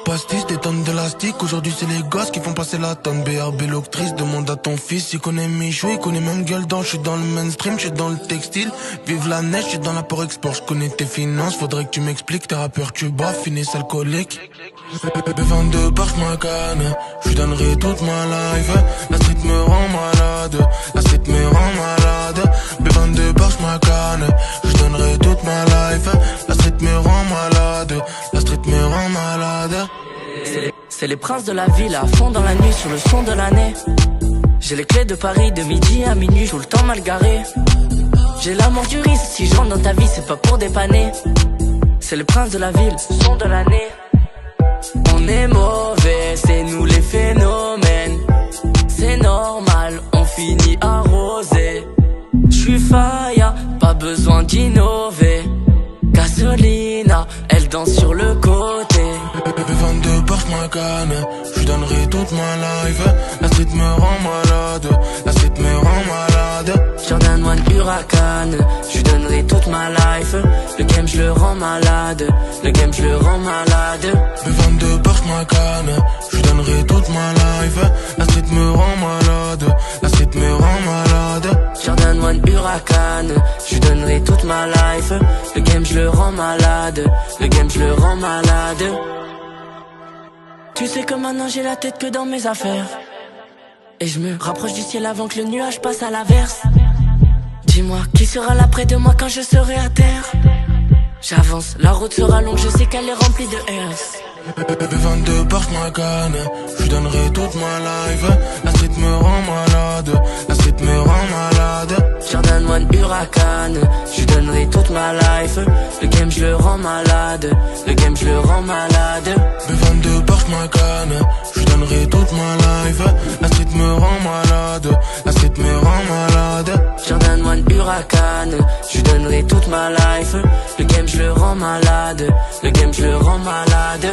Pastis, des tonnes d'élastique. Aujourd'hui c'est les gosses qui font passer la tonne. BRB l'octrice, demande à ton fils. Il connaît Michou, il connaît même Gueule-Dent. Je suis dans le mainstream, je suis dans le textile. Vive la neige, je suis dans l'apport-export. Je connais tes finances, faudrait que tu m'expliques. Tes rappeurs tu bats, finissent alcoolique. B22 par ma canne, je donnerai toute ma life. La street me rend malade, la street me rend malade. B22 par ma canne, je donnerai toute ma life. La street me rend malade, la street me rend malade. C'est les princes de la ville à fond dans la nuit sur le son de l'année. J'ai les clés de Paris de midi à minuit, tout le temps mal garé. J'ai l'amour du risque, si je rentre dans ta vie c'est pas pour dépanner. C'est les princes de la ville, son de l'année. On est mauvais, c'est nous les phénomènes. C'est normal, on finit arrosé. J'suis faya, pas besoin d'innover. Gasolina, elle danse sur le côté. B22 par ma canne, je donnerai toute ma life. La street me rend malade, la street me rend malade. Jordan One Huracan, je donnerai toute ma life. Le game je le rends malade, le game je le rends malade. B22 par ma canne, je donnerai toute ma life. La street me rend malade, la street me rend malade. Jordan One Huracan, je donnerai toute ma life. Le game je le rends malade, le game je le rends malade. Tu sais que maintenant j'ai la tête que dans mes affaires. Et je me rapproche du ciel avant que le nuage passe à l'averse. Dis-moi, qui sera là près de moi quand je serai à terre? J'avance, la route sera longue, je sais qu'elle est remplie de airs. B22 par ma canne, je donnerai toute ma life. La street me rend malade, la street me rend malade. Jordan One Huracan, je donnerai toute ma life. Le game je le rends malade, le game je le rends malade. B22 par ma canne, je donnerai toute ma life. La street me rend malade, la street me rend malade. Jordan One Huracan, je donnerai toute ma life. Le game je le rends malade, le game je le rends malade.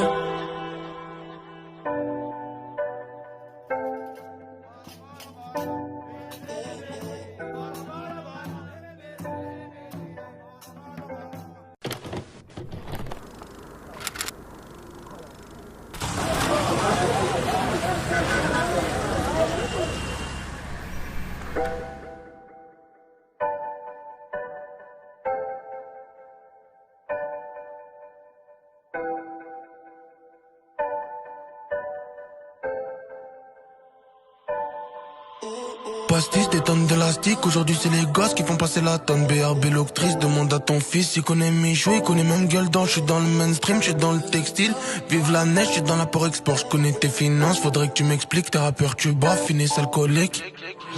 Pastis, des tonnes d'élastique. Aujourd'hui c'est les gosses qui font passer la tonne. BRB l'octrice, demande à ton fils. Il connaît Michou, il connaît même Gueule-Dent. Je suis dans le mainstream, je suis dans le textile. Vive la neige, je suis dans l'apport-export. Je connais tes finances, faudrait que tu m'expliques. Tes rappeurs tu bats, finissent alcoolique.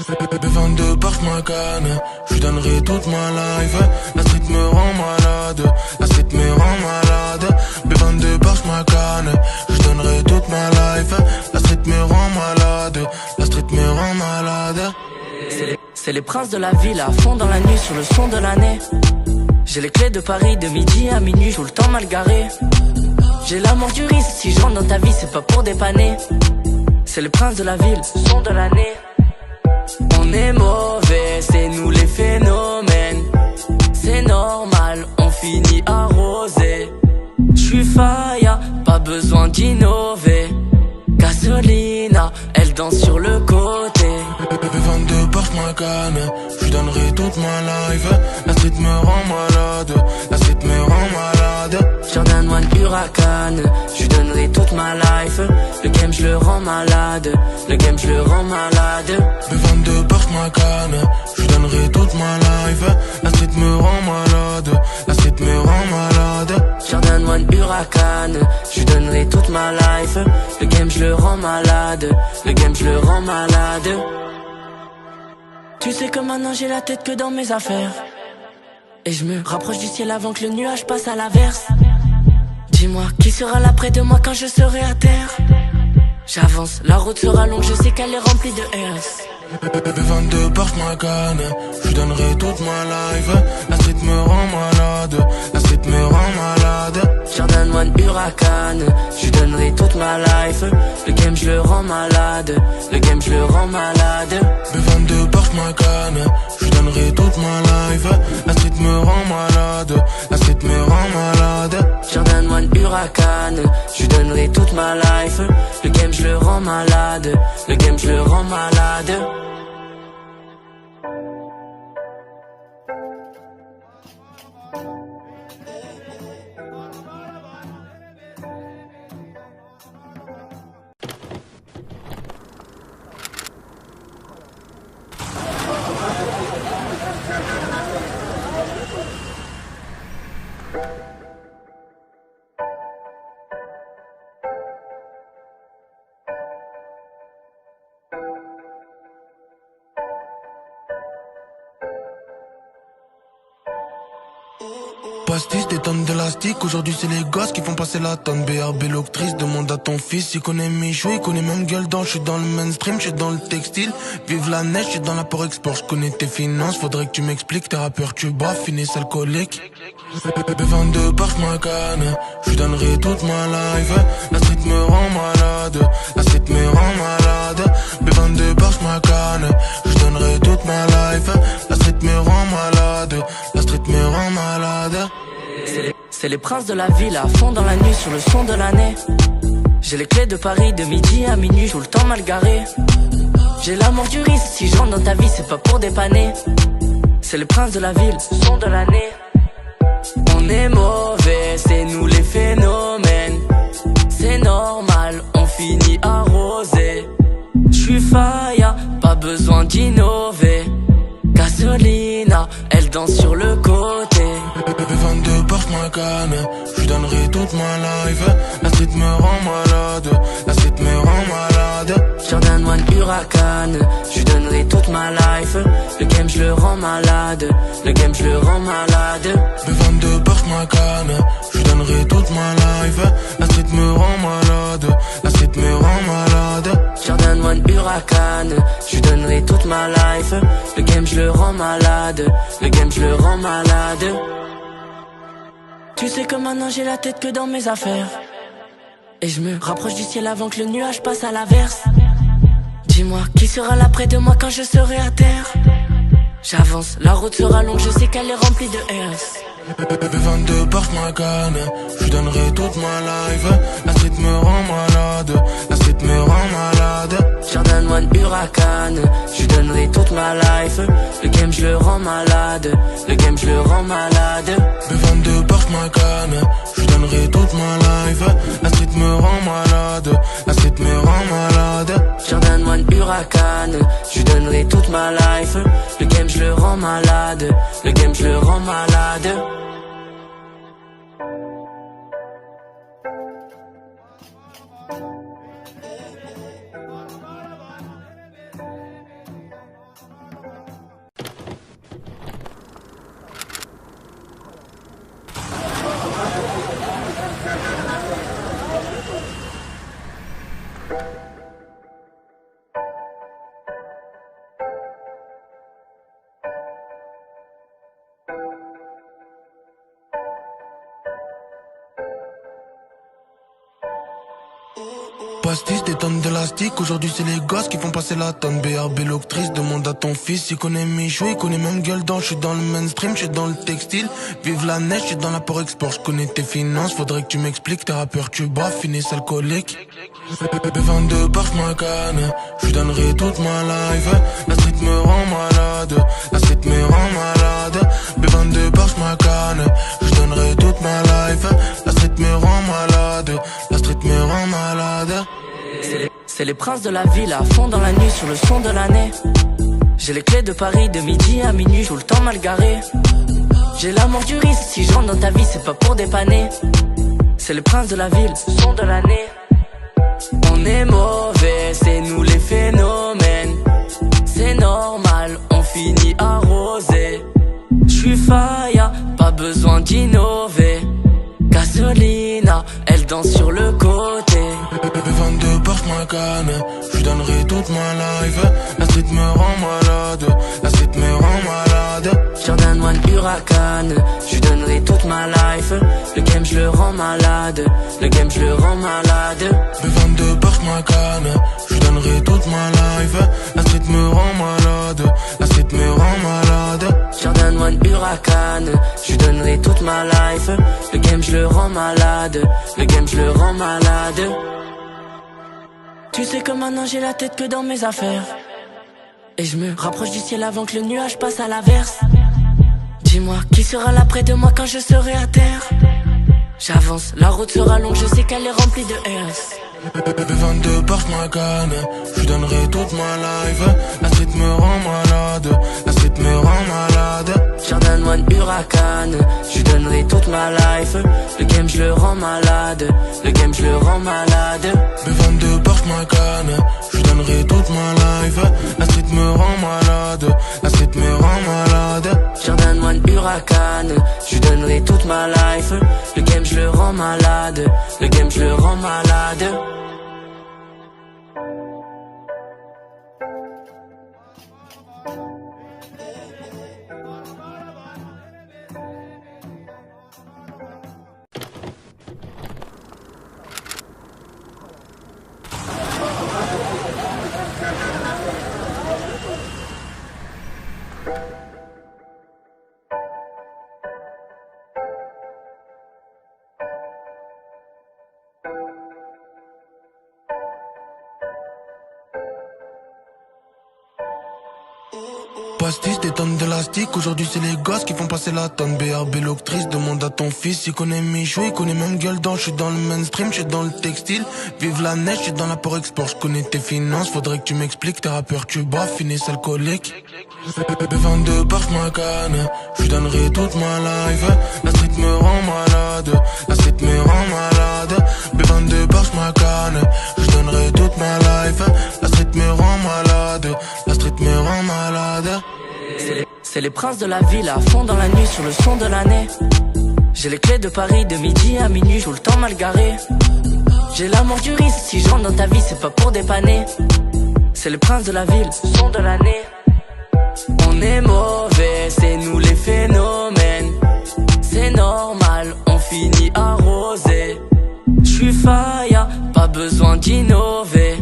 B22 par ma canne, je donnerai toute ma life. La street me rend malade, la street me rend malade. B22 par ma canne, je donnerai toute ma life. La street me rend malade, la street me rend malade. C'est les princes de la ville à fond dans la nuit sur le son de l'année. J'ai les clés de Paris de midi à minuit, tout le temps mal garé. J'ai l'amour du risque, si je rentre dans ta vie c'est pas pour dépanner. C'est les princes de la ville, son de l'année. On est mauvais, c'est nous les phénomènes. C'est normal, on finit arrosé. J'suis faya, pas besoin d'innover. Gasolina, elle danse sur le côté. B22 par ma canne, je donnerai toute ma life. La street me rend malade, la street me rend malade. Jordan One Huracan, je donnerai toute ma life. Le game je le rends malade, le game je le rends malade. B22 par ma canne, je donnerai toute ma life. La street me rend malade, la street me rend malade. Jordan One Huracan, je donnerai toute ma life. Le game je le rends malade, le game je le rends malade. Tu sais que maintenant j'ai la tête que dans mes affaires. Et je me rapproche du ciel avant que le nuage passe à l'averse. Dis-moi, qui sera là près de moi quand je serai à terre? J'avance, la route sera longue, je sais qu'elle est remplie de airs. B22 par ma canne, je donnerai toute ma life. La street me rend malade, la street me rend malade. Jordan One Huracan, je donnerai toute ma life. Le game je le rends malade, le game je le rends malade. B22 par ma canne, je donnerai toute ma life. La street me rend malade, la street me rend malade. Jordan One Huracan, je donnerai donnerai toute ma life. Le game je le rends malade, le game je le rends malade. Pastis, des tonnes d'élastique, aujourd'hui c'est les gosses qui font passer la tonne. BRB l'octrice, demande à ton fils, il connaît Michou, il connaît même gueule d'ange. Je suis dans le mainstream, je suis dans le textile. Vive la neige, je suis dans l'apport-export, je connais tes finances. Faudrait que tu m'expliques, tes rappeurs tu bois, finissent alcoolique. B22 par ma canne, je donnerai toute ma life. La street me rend malade, la street me rend malade. B22 par ma canne, je donnerai toute ma life. La street me rend malade, la street me rend malade. C'est les princes de la ville à fond dans la nuit sur le son de l'année. J'ai les clés de Paris de midi à minuit, tout le temps mal garé. J'ai l'amour du risque, si je rentre dans ta vie c'est pas pour dépanner. C'est les princes de la ville, son de l'année. On est mauvais, c'est nous les phénomènes. C'est normal, on finit arrosé. J'suis faya, pas besoin d'innover. Gasolina, elle danse sur le côté. B22 par ma canne, je donnerai toute ma life. La street me rend malade, la street me rend malade. Jordan One Huracan, je donnerai toute ma life. Le game je le rends malade, le game je le rends malade. B22 par ma canne, je donnerai toute ma life. La street me rend malade, la street me rend malade. Jordan One Huracan, je donnerai toute ma life. Le game je le rends malade, le game je le rends malade. Tu sais que maintenant j'ai la tête que dans mes affaires. Et je me rapproche du ciel avant que le nuage passe à l'averse. Dis-moi, qui sera là près de moi quand je serai à terre? J'avance, la route sera longue, je sais qu'elle est remplie de S. B22 par ma canne, je donnerai toute ma life. La street me rend malade, la street me rend malade. Jordan One Huracan, je donnerai toute ma life. Le game je le rends malade, le game je le rends malade. B22 par ma canne, je donnerai toute ma life. La street me rend malade, la street me rend malade. Jordan One Huracan, je donnerai toute ma life. Le game je le rends malade, le game je le rends malade. Pastis, des tonnes d'élastique, aujourd'hui c'est les gosses qui font passer la tonne. BRB l'octrice, demande à ton fils, il connaît Michou, il connaît même gueule d'ange. Je suis dans le mainstream, je suis dans le textile. Vive la neige, je suis dans l'apport-export, je connais tes finances. Faudrait que tu m'expliques, tes rappeurs tu bois, finissent alcoolique. B22 par ma canne, je donnerai toute ma life. La street me rend malade, la street me rend malade. B22 par ma canne, je donnerai toute ma life. La street me rend malade, la street me rend malade. C'est les princes de la ville à fond dans la nuit sur le son de l'année. J'ai les clés de Paris de midi à minuit, tout le temps mal garé. J'ai l'amour du risque, si je rentre dans ta vie c'est pas pour dépanner. C'est les princes de la ville, son de l'année. On est mauvais, c'est nous les phénomènes. C'est normal, on finit arrosé. J'suis faya, pas besoin d'innover. Gasolina, elle danse sur le côté. B22 par ma canne, je donnerai toute ma life. La street me rend malade, la street me rend malade. Jordan One Huracan, je donnerai toute ma life. Le game je le rends malade, le game je le rends malade. B22 par ma canne, je donnerai toute ma life. La street me rend malade, la street me rend malade. Jordan One Huracan. huracane. Je lui donnerai toute ma life. Le game je le rends malade. Le game je le rends malade. Tu sais que maintenant j'ai la tête que dans mes affaires. Et je me rapproche du ciel avant que le nuage passe à l'averse. Dis-moi qui sera là près de moi quand je serai à terre. J'avance, la route sera longue, je sais qu'elle est remplie de RS. B22 Porsche Macan, je donnerai toute ma life. La street me rend malade, la street me rend malade. Jordan One Huracan, je donnerai toute ma life. Le game je le rends malade, le game je le rends malade. B22 Porsche Macan, je donnerai toute ma life. La street me rend malade, la street me rend malade. Jordan One Huracan, je donnerai toute ma life. Le game je le rends malade, le game je le rends malade. Pastis, des tonnes d'élastique, aujourd'hui c'est les gosses qui font passer la tonne. BRB l'octrice, demande à ton fils, il connaît Michou, il connaît même Gueule-Dent. Je suis dans le mainstream, je suis dans le textile, vive la neige, je suis dans l'apport-export. Je connais tes finances, faudrait que tu m'expliques, tes rappeurs tu bois, finissent alcoolique. B22 Porsche Macan, je donnerai toute ma life. La street me rend malade, la street me rend malade. B22 Porsche Macan, je donnerai toute ma life. La street me rend malade, la street me rend malade. C'est les princes de la ville à fond dans la nuit sur le son de l'année. J'ai les clés de Paris de midi à minuit, tout le temps mal garé. J'ai l'amour du risque, si je rentre dans ta vie c'est pas pour dépanner. C'est les princes de la ville, son de l'année. On est mauvais, c'est nous les phénomènes. C'est normal, on finit arrosé. J'suis faya, pas besoin d'innover.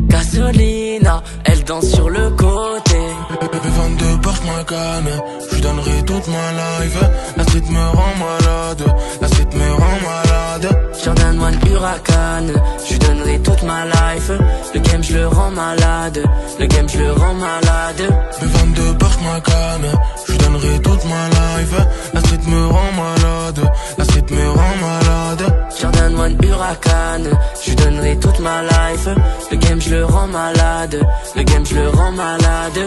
Gasolina, elle danse sur le côté. B22 Porsche Macan, je donnerai toute ma life. La street me rend malade, la street me rend malade. Jordan One Huracan, je donnerai toute ma life. Le game je le rends malade, le game je le rends malade. B22 Porsche Macan, je donnerai toute ma life. La street me rend malade, la street me rend malade. Jordan One Huracan, je donnerai toute ma life. Le game je le rends malade, le game je le rends malade.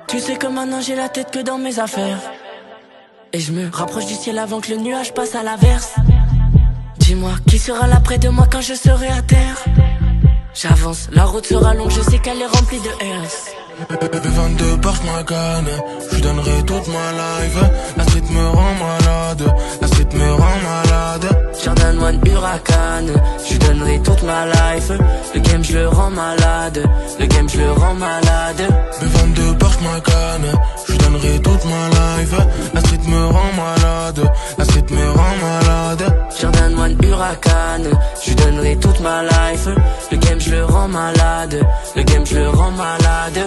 Tu sais que maintenant j'ai la tête que dans mes affaires. Et je me rapproche du ciel avant que le nuage passe à l'averse. Dis-moi qui sera là près de moi quand je serai à terre. J'avance, la route sera longue, je sais qu'elle est remplie de RS. B22 Porsche Macan, je donnerai toute ma life. La street me rend malade, la street me rend malade. Jordan One Huracan, je donnerai toute ma life. Le game je le rends malade, le game je le rends malade. B22 Porsche Macan, je donnerai toute ma life. La street me rend malade, la street me rend malade. Jordan One Huracan, je donnerai toute ma life. Le game je le rends malade, le game je le rends malade.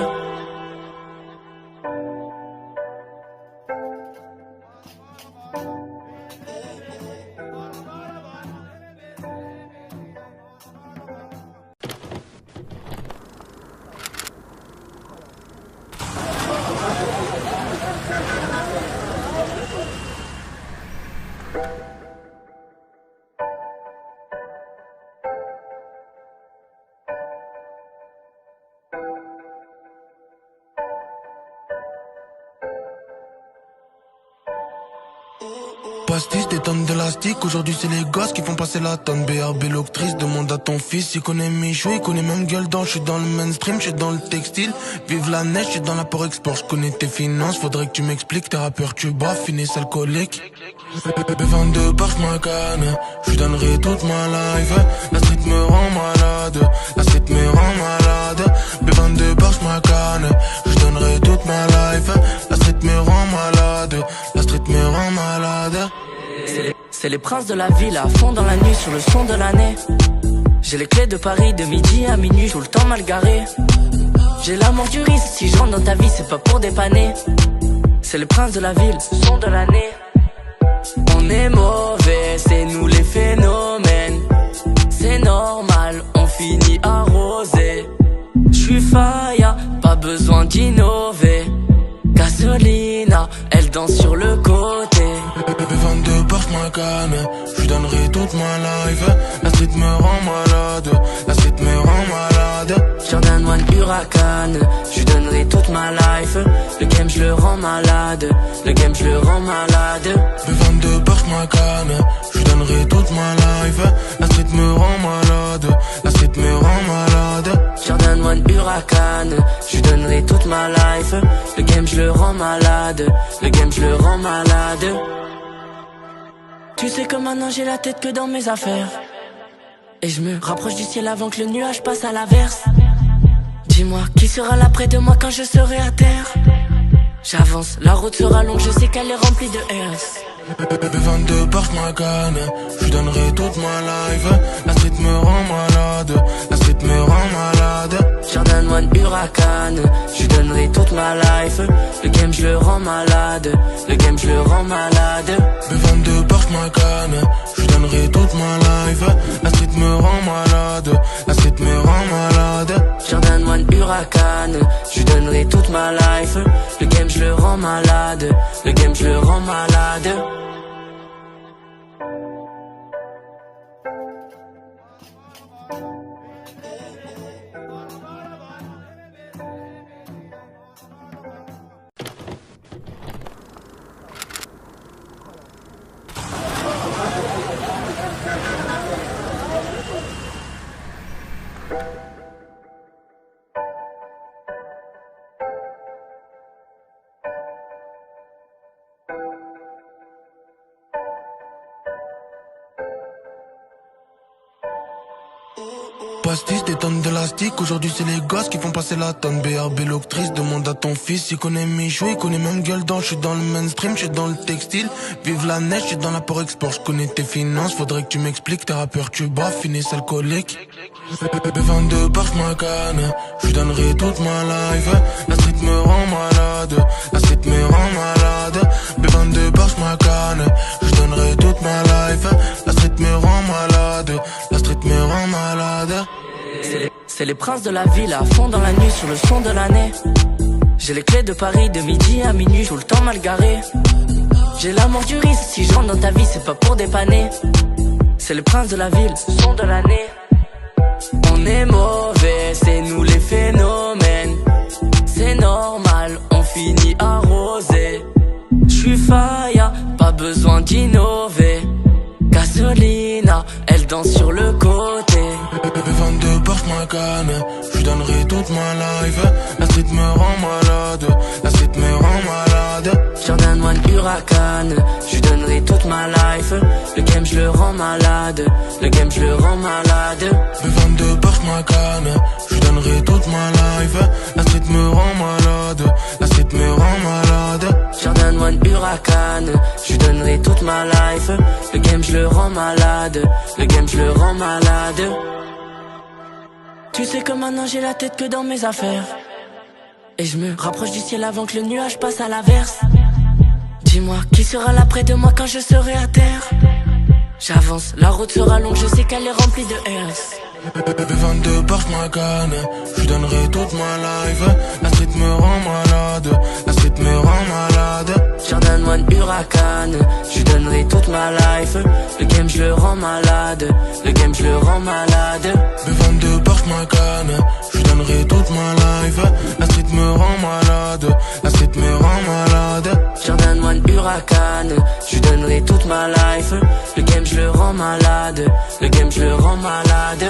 Pastis, des tonnes d'élastique, aujourd'hui c'est les gosses qui font passer la tonne. BRB l'octrice, demande à ton fils, il connaît Michou, il connaît même Gueule-Dent. Je suis dans le mainstream, je suis dans le textile, vive la neige, je suis dans l'apport-export. Je connais tes finances, faudrait que tu m'expliques, tes rappeurs tu bois, finissent alcoolique. B22 Porsche Macan, je donnerai toute ma life. La street me rend malade, la street me rend malade. B22 Porsche Macan, je donnerai toute ma life. La street me rend malade, la street me rend malade. C'est les princes de la ville à fond dans la nuit sur le son de l'année. J'ai les clés de Paris de midi à minuit, tout le temps mal garé. J'ai l'amour du risque, si je rentre dans ta vie c'est pas pour dépanner. C'est les princes de la ville, son de l'année. On est mauvais, c'est nous les phénomènes. C'est normal, on finit arrosé. J'suis faya, pas besoin d'innover. Gasolina, elle danse sur le côté. B22 Porsche Macan, je donnerai toute ma life. La street me rend malade, la street me rend malade. Jordan One Huracan, je donnerai toute ma life. Le game je le rends malade, le game je le rends malade. B22 Porsche Macan, je donnerai toute ma life. La street me rend malade, la street me rend malade. Jordan One Huracan, je donnerai toute ma life. Le game je le rends malade, le game je le rends malade. Tu sais que maintenant j'ai la tête que dans mes affaires. Et je me rapproche du ciel avant que le nuage passe à l'averse. Dis-moi, qui sera là près de moi quand je serai à terre? J'avance, la route sera longue, je sais qu'elle est remplie de RS. B22 Porsche Macan, je donnerai toute ma life. La street me rend malade, la street me rend malade. Jordan One Huracan, je donnerai toute ma life. Le game je le rends malade, le game je le rends malade. B22 Porsche Macan, je donnerai toute ma life. La street me rend malade, la street me rend malade. Jordan One Huracan, je donnerai toute ma life. Le game je le rends malade, le game je le rends malade. Pastis, des tonnes d'élastique, aujourd'hui c'est les gosses qui font passer la tonne. BRB l'octrice, demande à ton fils, il connaît mes jouets, il connaît même gueule d'ange. J'suis dans le mainstream, j'suis dans le textile. Vive la neige, j'suis dans l'apport-export, j'connais tes finances, faudrait que tu m'expliques. Tes rappeurs tu bats, finissent alcoolique. B22 Porsche Macan, je donnerai toute ma life. La street me rend malade, la street me rend malade. B22 Porsche Macan, je donnerai toute ma life. La street me rend malade, la street me rend malade. C'est les princes de la ville à fond dans la nuit sur le son de l'année. J'ai les clés de Paris de midi à minuit, tout le temps mal garé. J'ai l'amour du risque, si je rentre dans ta vie c'est pas pour dépanner. C'est les princes de la ville, son de l'année. On est mauvais, c'est nous les phénomènes. C'est normal, on finit arrosé. J'suis faya, pas besoin d'innover. Gasolina, elle danse sur le côté. B22 Porsche Macan, je donnerai toute ma life. La street me rend malade, la street me rend malade. Jordan One Huracan, je donnerai toute ma life. Le game je le rends malade, le game je le rends malade. B22 Porsche Macan, je donnerai toute ma life. La street me rend malade, la street me rend malade. Jordan One Huracan, je donnerai toute ma life. Le game je le rends malade, le game je le rends malade. Tu sais que maintenant j'ai la tête que dans mes affaires. Et je me rapproche du ciel avant que le nuage passe à l'averse. Dis-moi, qui sera là près de moi quand je serai à terre? J'avance, la route sera longue, je sais qu'elle est remplie de RS. B22 Porsche Macan, je donnerai toute ma life. La street me rend malade, la street me rend malade. Jordan One Huracan, je donnerai toute ma life. Le game je le rends malade, le game je le rends malade. B22 Porsche Macan, je donnerai toute ma life. La street me rend malade, la street me rend malade. Jordan One Huracan, je donnerai toute ma life. Le game je le rends malade, le game je le rends malade.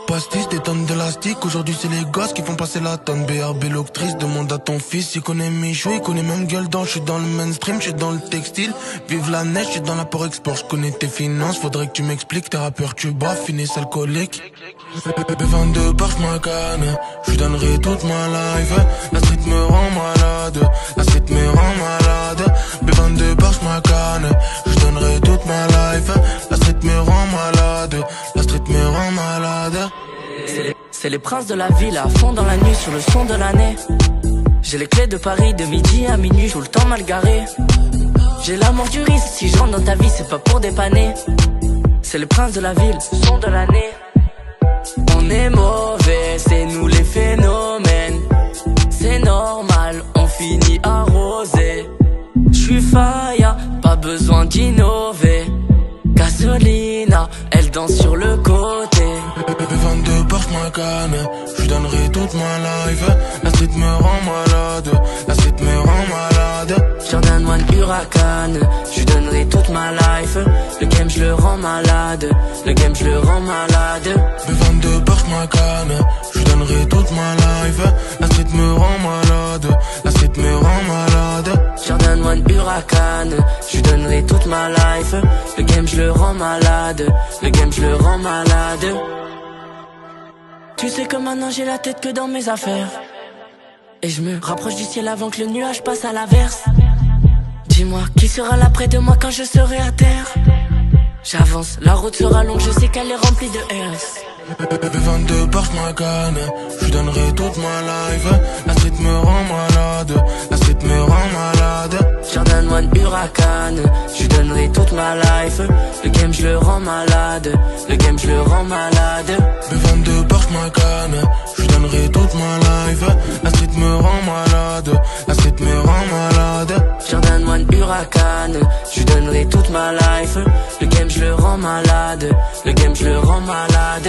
Pastis, des tonnes d'élastique, aujourd'hui c'est les gosses qui font passer la tonne. BRB l'octrice, demande à ton fils, il connaît Michou, il connaît même gueule d'ange. J'suis dans le mainstream, j'suis dans le textile. Vive la neige, j'suis dans l'apport-export, j'connais tes finances. Faudrait que tu m'expliques, tes rappeurs tu bois, finissent alcoolique. B22 par ma canne, j'lui donnerai toute ma life. La street me rend malade, la street me rend malade. B22 par ma canne, j'lui donnerai toute ma life. La street me rend malade, la street me rend malade. C'est les princes de la ville à fond dans la nuit sur le son de l'année. J'ai les clés de Paris de midi à minuit, tout le temps mal garé. J'ai l'amour du risque, si je rentre dans ta vie c'est pas pour dépanner. C'est les princes de la ville, son de l'année. On est mauvais, c'est nous les phénomènes. C'est normal, on finit arrosé. J'suis faillant, pas besoin d'innover. Gasolina, elle danse sur le côté. B22 par ma canne, j'lui donnerai toute ma life. La street me rend malade, la street me rend malade. Jordan One Huracan, j'lui donnerai toute ma life. Le game j'le rends malade, le game j'le rends malade. B22 par ma canne, j'lui donnerai toute ma life. La street me rend malade, la street me rend malade. Jordan One Huracan, j'lui donnerai toute ma life. Le game j'le rends malade, le game j'le rends malade. Tu sais que maintenant j'ai la tête que dans mes affaires. Et je me rapproche du ciel avant que le nuage passe à l'averse. Dis-moi, qui sera là près de moi quand je serai à terre? J'avance, la route sera longue, je sais qu'elle est remplie de RS. B22 par ma canne, j'lui donnerai toute ma life. La street me rend malade, la street me rend malade. Jordan One Huracan, j'lui donnerai toute ma life. Le game j'le rends malade, le game j'le rends malade. B22 par ma canne, j'lui donnerai toute ma life. La street me rend malade, la street me rend malade. Jordan One Huracan, j'lui donnerai toute ma life. Le game j'le rends malade, le game j'le rends malade.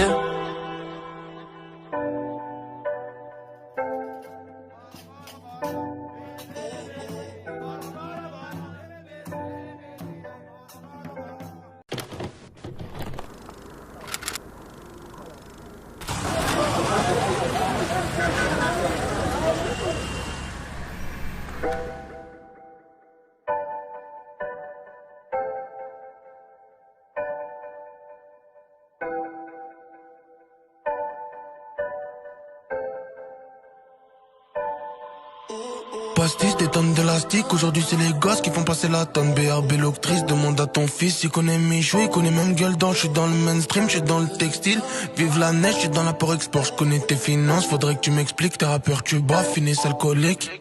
Pastis, des tonnes d'élastique, aujourd'hui c'est les gosses qui font passer la tonne. BRB l'octrice, demande à ton fils, il connaît Michou, il connaît même gueule d'ange. J'suis dans le mainstream, j'suis dans le textile. Vive la neige, j'suis dans l'apport-export, j'connais tes finances. Faudrait que tu m'expliques, tes rappeurs tu bois, finissent alcoolique.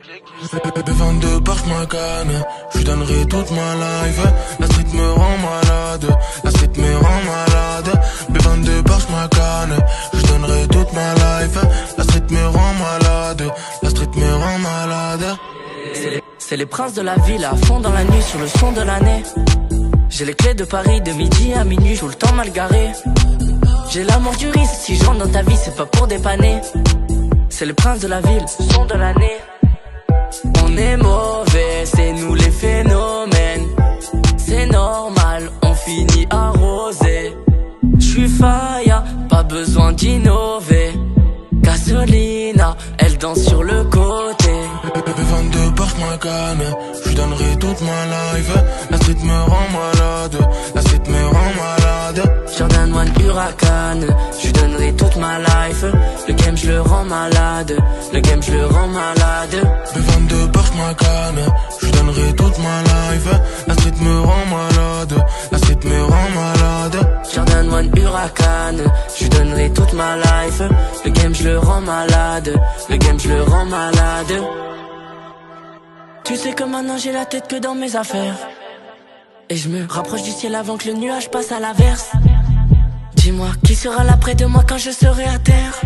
B22 par ma canne, j'lui donnerai toute ma life. La street me rend malade, la street me rend malade. B22 par ma canne, j'lui donnerai toute ma life. La street me rend malade, la street me rend malade. C'est les princes de la ville à fond dans la nuit sur le son de l'année. J'ai les clés de Paris de midi à minuit, tout le temps mal garé. J'ai l'amour du risque, si je rentre dans ta vie c'est pas pour dépanner. C'est les princes de la ville, son de l'année. On est mauvais, c'est nous les phénomènes. C'est normal, on finit arrosé. J'suis faillant, pas besoin d'innover. Gasolina, elle danse sur le côté. B22 par ma canne, j'lui donnerai toute ma life. La street me rend malade, la street me rend malade. Jordan One Huracan, j'lui donnerai toute ma life. Le game j'le rends malade, le game j'le rends malade. B22 par ma canne, j'lui donnerai toute ma life. La street me rend malade, la street me rend malade. Jordan One Huracan, j'lui donnerai toute ma life. Le game j'le rends malade, le game j'le rends malade. Tu sais que maintenant j'ai la tête que dans mes affaires. Et je me rapproche du ciel avant que le nuage passe à l'averse. Dis-moi, qui sera là près de moi quand je serai à terre?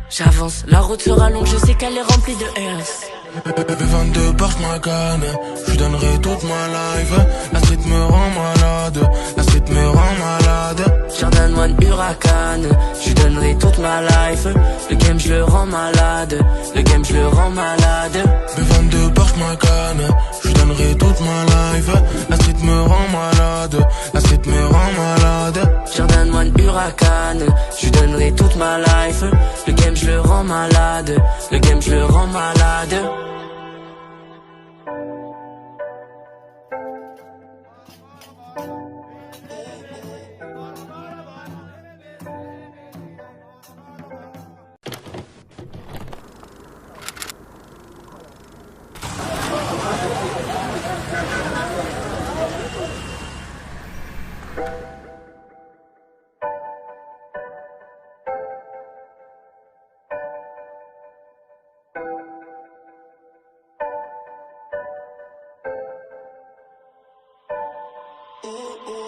J'avance, la route sera longue, je sais qu'elle est remplie de RS. B22 par ma canne, j'lui donnerai toute ma life. La street me rend malade, la street me rend malade. Jordan One Huracan, j'lui donnerai toute ma ma life. Le game je le rends malade. Le game je le rends malade. B22 porte ma canne, je donnerai toute ma life. La street me rend malade, la street me rend malade. Jordan One Huracan, je donnerai toute ma life. Le game je le rends malade. Le game je le rends malade.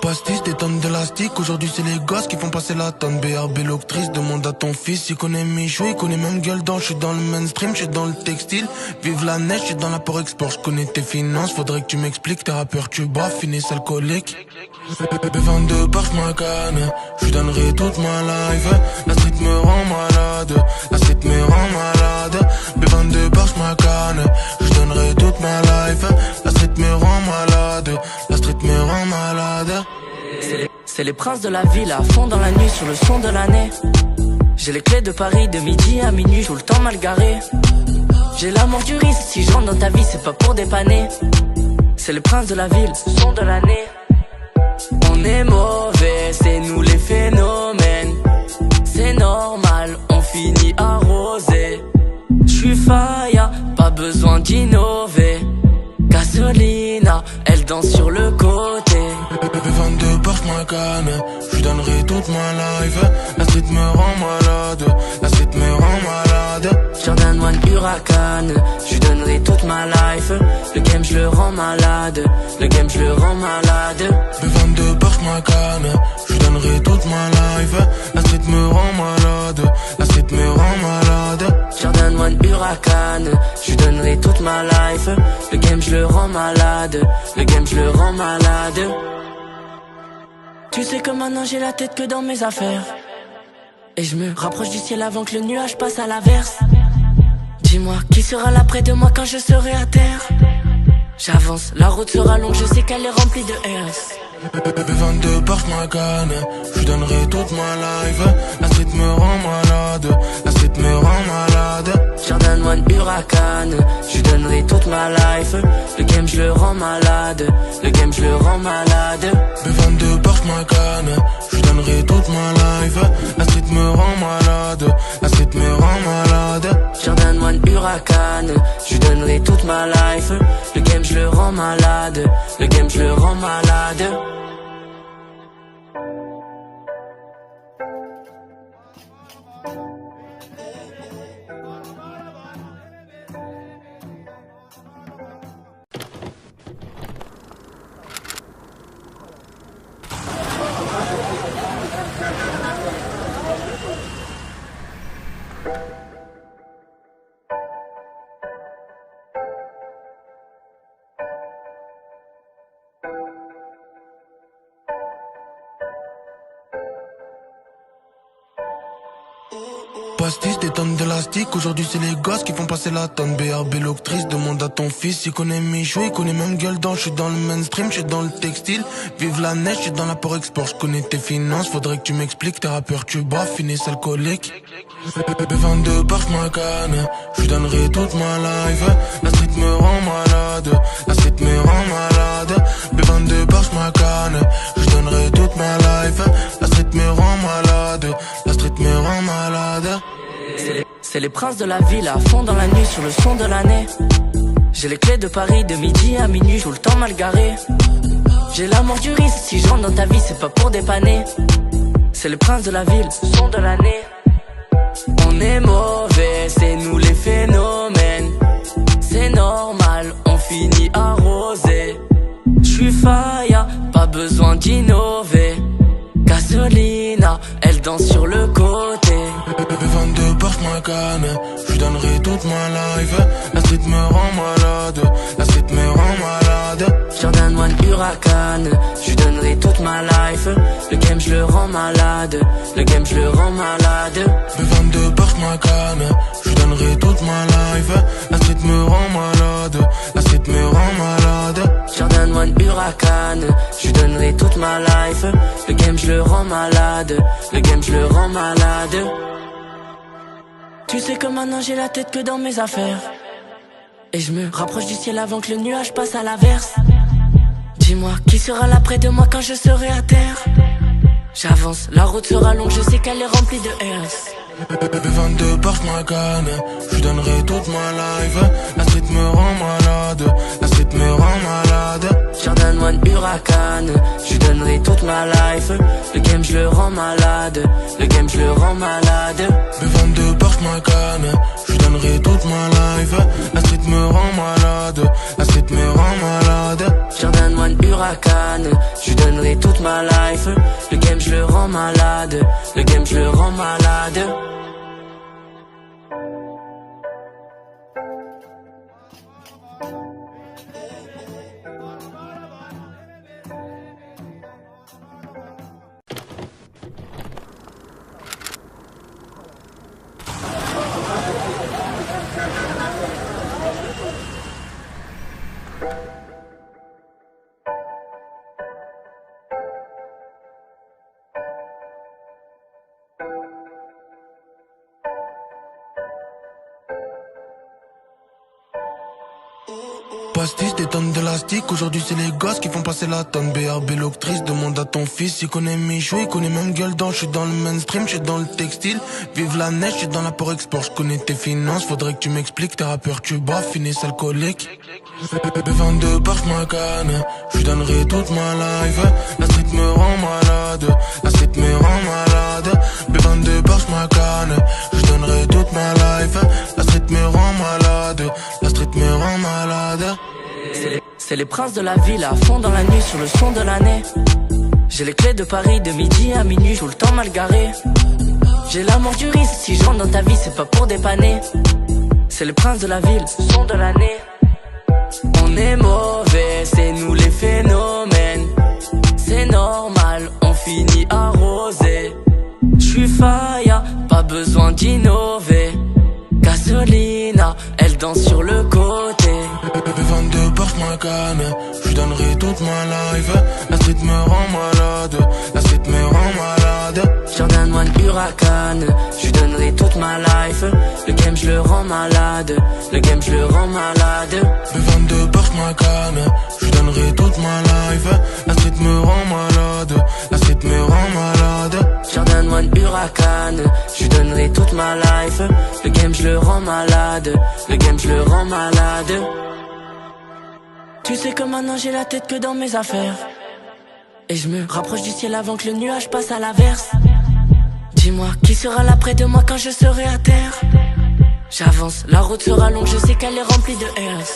Pastis, des tonnes d'élastique, aujourd'hui c'est les gosses qui font passer la tonne. BRB l'octrice, demande à ton fils, il connaît mes jouets, il connaît même gueule d'ange. J'suis dans le mainstream, j'suis dans le textile. Vive la neige, j'suis dans l'apport-export, j'connais tes finances, faudrait que tu m'expliques. Tes rappeurs tu bois, finissent alcoolique. B22 porte ma canne, je donnerai toute ma life. La street me rend malade, la street me rend malade. B22 porte ma canne, je donnerai toute ma life. La street me rend malade, la street me rend malade. C'est les princes de la ville à fond dans la nuit sur le son de l'année. J'ai les clés de Paris de midi à minuit, tout le temps mal garé. J'ai l'amour du risque, si je rentre dans ta vie c'est pas pour dépanner. C'est les princes de la ville, son de l'année. On est mauvais, c'est nous les phénomènes. C'est normal, on finit arrosé. J'suis faya, pas besoin d'innover. Gasolina, elle danse sur le côté. B22 porte ma canne, je donnerai toute ma life. La street me rend malade, la street me rend malade. Jordan One Huracan, je donnerai toute ma life. Le game je le rends malade, le game je le rends malade. B22 porte ma canne, je donnerai toute ma life. La street me rend malade, la street me rend malade. Jordan One Huracan, je donnerai toute ma life. Le game je le rends malade, le game je le rends malade. Tu sais que maintenant j'ai la tête que dans mes affaires. Et je me rapproche du ciel avant que le nuage passe à l'averse. Dis-moi, qui sera là près de moi quand je serai à terre? J'avance, la route sera longue, je sais qu'elle est remplie de RS. B22 porte ma canne, je donnerai toute ma life. La street me rend malade, la street me rend malade. Jordan One Huracan, je donnerai toute ma life. Le game je le rends malade, le game je le rends malade. B22 porte ma canne, je donnerai toute ma life. La street me rend malade, la street me rend malade. Jordan One Huracan, je donnerai toute ma life. Le game je le rends malade, le game je le rends malade. Pastis, des tonnes d'élastique, aujourd'hui c'est les gosses qui font passer la tonne. BRB l'octrice, demande à ton fils, il connaît mes jouets, il connaît même gueule d'ange. J'suis dans le mainstream, j'suis dans le textile. Vive la neige, j'suis dans l'apport-export, j'connais tes finances, faudrait que tu m'expliques. Tes rappeurs tu bois, finissent alcoolique. B22 porte ma canne, je donnerai toute ma life. La street me rend malade, la street me rend malade. B22 porte ma canne, je donnerai toute ma life. La street me rend malade, la street me rend malade. C'est les princes de la ville à fond dans la nuit sur le son de l'année. J'ai les clés de Paris de midi à minuit, tout le temps mal garé. J'ai l'amour du risque, si je rentre dans ta vie c'est pas pour dépanner. C'est les princes de la ville, son de l'année. On est mauvais, c'est nous les phénomènes. C'est normal, on finit arrosé. J'suis faya, pas besoin d'innover. Gasolina, elle danse sur le côté. B22 porte ma canne, je donnerai toute ma life. La street me rend malade, la street me rend malade. Jordan One Huracan, je donnerai toute ma life. Le game je le rends malade, le game je le rends malade. toute ma life. La street me rend malade, la street me rend malade. Jordan One Huracan, je lui donnerai toute ma life. Le game je le rends malade, le game je le rends malade. Tu sais que maintenant j'ai la tête que dans mes affaires. Et je me rapproche du ciel avant que le nuage passe à l'averse. Dis-moi, qui sera là près de moi quand je serai à terre? J'avance, la route sera longue, je sais qu'elle est remplie de airs. 22 Porsche Macan, je lui donnerai toute ma life. La street me rend malade, la street me rend malade. Jordan One Huracan, je lui donnerai toute ma life. Le game je le rends malade, le game je le rends malade. 22 Porsche Macan, je lui donnerai toute ma life. La street me rend malade, la street me rend malade. Jordan One Huracan, je lui donnerai toute ma life. Le game je le rends malade, le game je le rends malade. Pastis, des tonnes d'élastique, aujourd'hui c'est les gosses qui font passer la tonne. BRB l'octrice, demande à ton fils, il connaît mes jouets, il connaît même gueule d'ange. J'suis dans le mainstream, j'suis dans le textile. Vive la neige, j'suis dans l'apport-export, j'connais tes finances, faudrait que tu m'expliques. Tes rappeurs tu bats, finissent alcoolique. 22 Porsche Macan, j'lui donnerai toute ma life. La street me rend malade, la street me rend malade. 22 Porsche Macan, j'lui donnerai toute ma life. La street me rend malade, la street me rend malade. C'est les princes de la ville à fond dans la nuit sur le son de l'année. J'ai les clés de Paris de midi à minuit, tout le temps mal garé. J'ai l'amour du risque, si je rentre dans ta vie c'est pas pour dépanner. C'est les princes de la ville, son de l'année. On est mauvais, c'est nous les phénomènes. C'est normal, on finit arrosé. J'suis faya, pas besoin d'innover. Gasolina, elle danse sur le côté. 22 Porsche Macan, j'lui donnerai toute ma life. La street me rend malade, la street me rend malade. Jordan One Huracan, j'lui donnerai toute ma life. Le game je le rends malade, le game je le rends malade. 22 Porsche Macan, j'lui donnerai toute ma life. La street me rend malade, la street me rend malade. Jordan One Huracan, j'lui donnerai toute ma life. Le game je le rends malade, le game je le rends malade. Tu sais que maintenant j'ai la tête que dans mes affaires. Et je me rapproche du ciel avant que le nuage passe à l'averse. Dis-moi, qui sera là près de moi quand je serai à terre? J'avance, la route sera longue, je sais qu'elle est remplie de airs.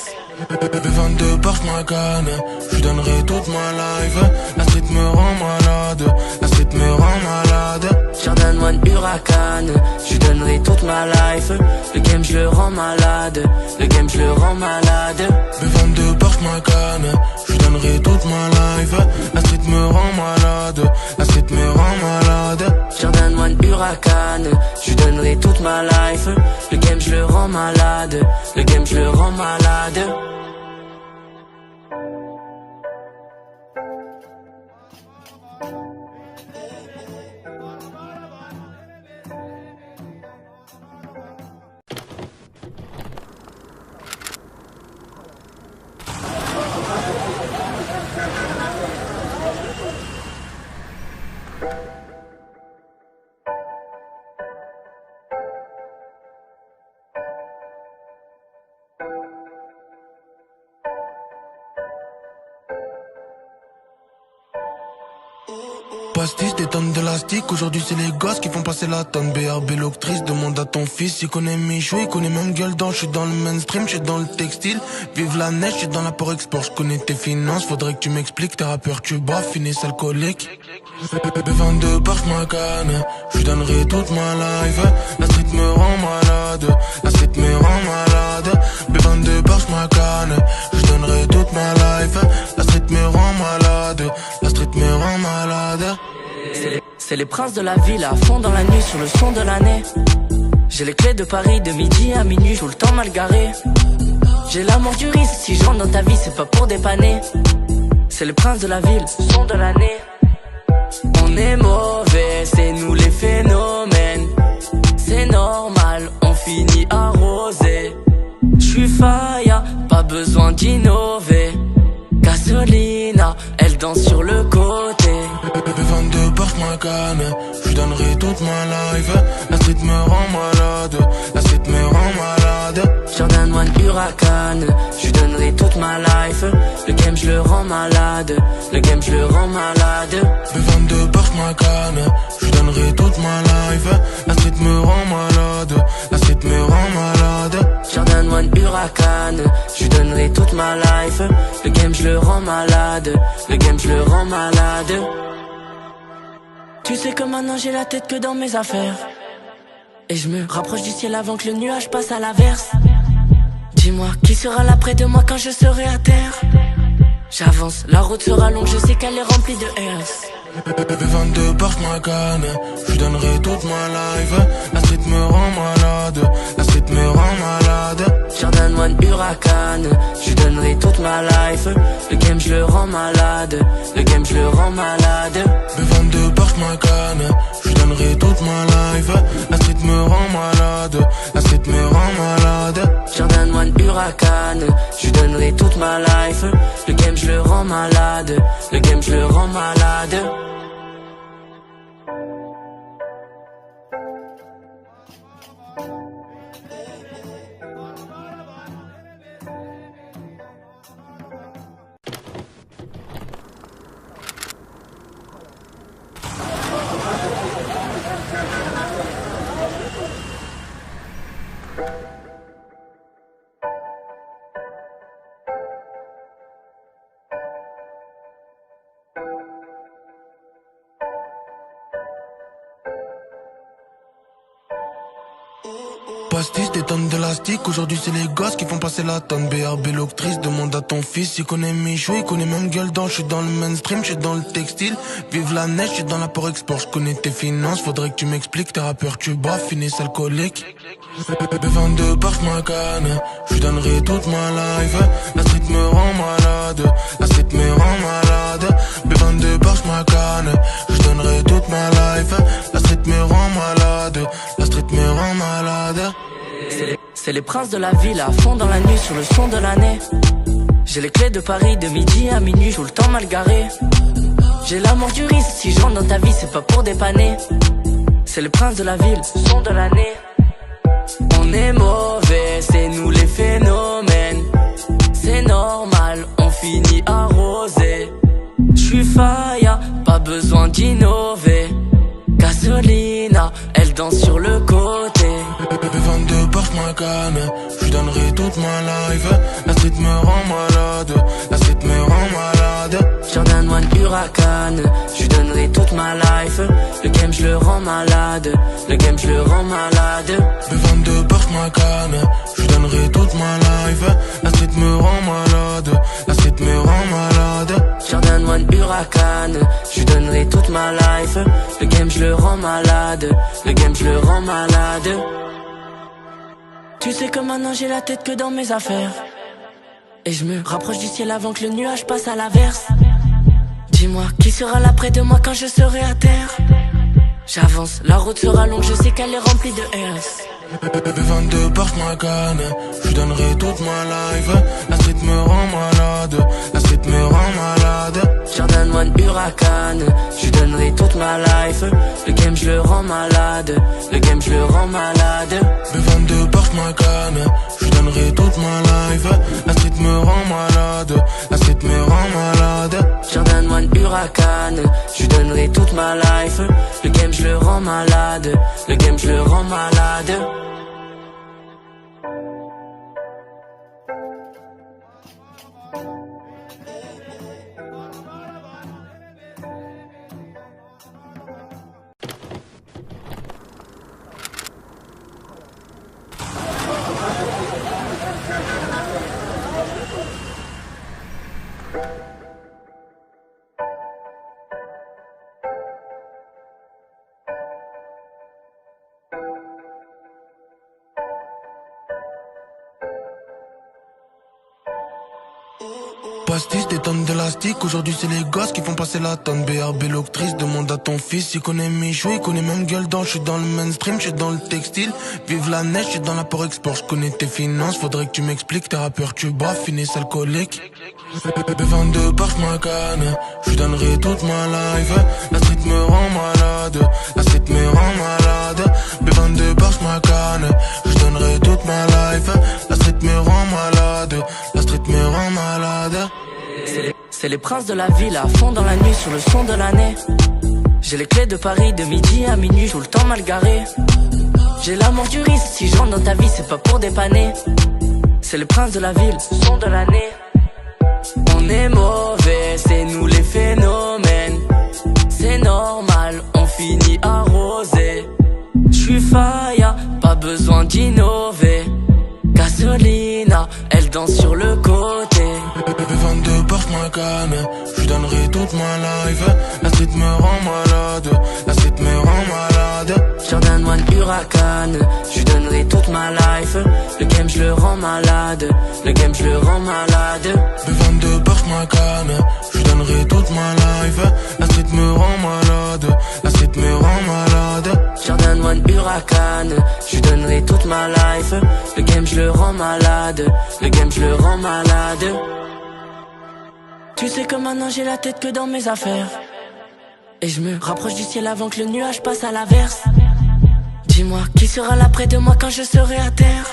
22 Porsche Macan, j'lui donnerai toute ma life. La street me rend malade, la street me rend malade. Jordan One Huracan, j'lui donnerai toute ma life. Le game je le rends malade, le game je le rends malade. 22 Porsche Macan, j'lui donnerai toute ma life. La street me rend malade, la street me rend malade. Jordan One Huracan, j'lui donnerai toute ma life. Le game je le rends malade, le game je le rends malade. Pastis, des tonnes d'élastique, aujourd'hui c'est les gosses qui font passer la tonne. BRB l'octrice, demande à ton fils, il connaît mes jouets, il connaît même gueule d'ange. J'suis dans le mainstream, j'suis dans le textile. Vive la neige, j'suis dans l'apport-export, j'connais tes finances, faudrait que tu m'expliques. Tes rappeurs tu bats, finissent alcoolique. 22 Porsche Macan, j'lui donnerai toute ma life. La street me rend malade, la street me rend malade. 22 Porsche Macan, j'lui donnerai toute ma life. La street me rend malade, la street me rend malade. C'est les princes de la ville à fond dans la nuit sur le son de l'année. J'ai les clés de Paris de midi à minuit, tout le temps mal garé. J'ai l'amour du risque, si je rentre dans ta vie c'est pas pour dépanner. C'est le prince de la ville, son de l'année. On est mauvais, c'est nous les phénomènes. C'est normal, on finit arrosé. J'suis faya, pas besoin d'innover. Gasolina, elle danse sur le côté. B22 Porsche Macan, je donnerai toute ma life. La street me rend malade, la street me rend malade. Jordan One Huracan, je donnerai toute ma life. Le game je le rends malade, le game je le rends malade. B22 Porsche Macan, je donnerai toute ma life. La street me rend malade, la street me rend malade. Jordan One Huracan, je donnerai toute ma life. Le game je le rends malade, le game je le rends malade. Tu sais que maintenant j'ai la tête que dans mes affaires. Et je me rapproche du ciel avant que le nuage passe à l'averse. Dis-moi, qui sera là près de moi quand je serai à terre? J'avance, la route sera longue, je sais qu'elle est remplie de airs. B22 Porsche Macan, je donnerai toute ma life. La street me rend malade, la street me rend malade. Jordan One Huracan, je donnerai toute ma life. Le game je le rends malade, le game je le rends malade. B22 Porsche Macan, je donnerai toute ma life. La street me rend malade, la street me rend malade. Jordan One Huracan, je donnerai toute ma life. Le game je le rends malade, le game je le rends malade. Pastis, des tonnes d'élastique, aujourd'hui c'est les gosses qui font passer la tonne. BRB l'octrice, demande à ton fils, il connaît mes jouets, il connaît même gueule d'ange. Je suis dans le mainstream, je suis dans le textile. Vive la neige, je suis dans l'apport-export, je connais tes finances, faudrait que tu m'expliques. Tes rappeurs tu bats, finissent alcoolique. B22 Porsche Macan, je donnerai toute ma life. La street me rend malade, la street me rend malade. B22 Porsche Macan, je donnerai toute ma life. La street me rend malade, la street me rend malade. C'est les princes de la ville à fond dans la nuit sur le son de l'année. J'ai les clés de Paris de midi à minuit, tout le temps mal garé. J'ai l'amour du risque, si je rentre dans ta vie c'est pas pour dépanner. C'est les princes de la ville, son de l'année. On est mauvais, c'est nous les phénomènes. C'est normal, on finit arrosé. J'suis faya, pas besoin d'innover. Gasolina, elle danse sur le côté. B22 Porsche Macan, je donnerai toute ma life. La street me rend malade, la street me rend malade. Jordan One Huracan, je donnerai toute ma life. Le game je le rends malade, le game je le rends malade. B22 Porsche Macan, je donnerai toute ma life. La street me rend malade, la street me rend malade. Jordan One Huracan, je donnerai toute ma life. Le game je le rends malade, le game je le rends malade. Tu sais que maintenant j'ai la tête que dans mes affaires. Et je me rapproche du ciel avant que le nuage passe à l'averse. Dis-moi, qui sera là près de moi quand je serai à terre? J'avance, la route sera longue, je sais qu'elle est remplie de airs. B22 Porsche Macan, je donnerai toute ma life. La street me rend malade, la street me rend malade. Jordan One Huracan, je donnerai toute ma life. Le game je le rends malade, le game je le rends malade. B22 Porsche Macan, je donnerai toute ma life. La street me rend malade, la street me rend malade. Jordan One Huracan, je donnerai toute ma life. Le game je le rends malade, le game je le rends malade. Pastis, des tonnes d'élastique. Aujourd'hui c'est les gosses qui font passer la tonne. BRB l'octrice, demande à ton fils. Il connaît mes jouets, il connaît même gueule d'ange. J'suis dans le mainstream, j'suis dans le textile. Vive la neige, j'suis dans l'apport-export. J'connais tes finances, faudrait que tu m'expliques. T'es rappeur, tu bois, finisse alcoolique. 22 bars, j'ma canne. J'lui donnerai toute ma life. La street me rend malade. La street me rend malade. B22 bars, j'ma canne. J'lui donnerai toute ma life. La street me rend malade. La street me rend malade. C'est les princes de la ville à fond dans la nuit sur le son de l'année. J'ai les clés de Paris de midi à minuit, tout le temps mal garé. J'ai l'amour du risque, si je rentre dans ta vie c'est pas pour dépanner. C'est les princes de la ville, son de l'année. On est mauvais, c'est nous les phénomènes. C'est normal, on finit arrosé. J'suis faya, pas besoin d'innover. Gasolina, elle danse sur le côté. 22 bars, j'ma canne. J'lui donnerai toute ma life. La street me rend malade. La street me rend malade. Jordan One Huracan, j'lui donnerai toute ma life. Le game j'le rends malade. Le game j'le rends malade. 22 bars, j'ma canne. J'lui donnerai toute ma life. La street me rend malade. La street me rend malade. Jordan One Huracan, j'lui donnerai toute ma life. Le game j'le rends malade. Le game j'le rends malade. Tu sais que maintenant j'ai la tête que dans mes affaires. Et je me rapproche du ciel avant que le nuage passe à l'averse. Dis-moi, qui sera là près de moi quand je serai à terre?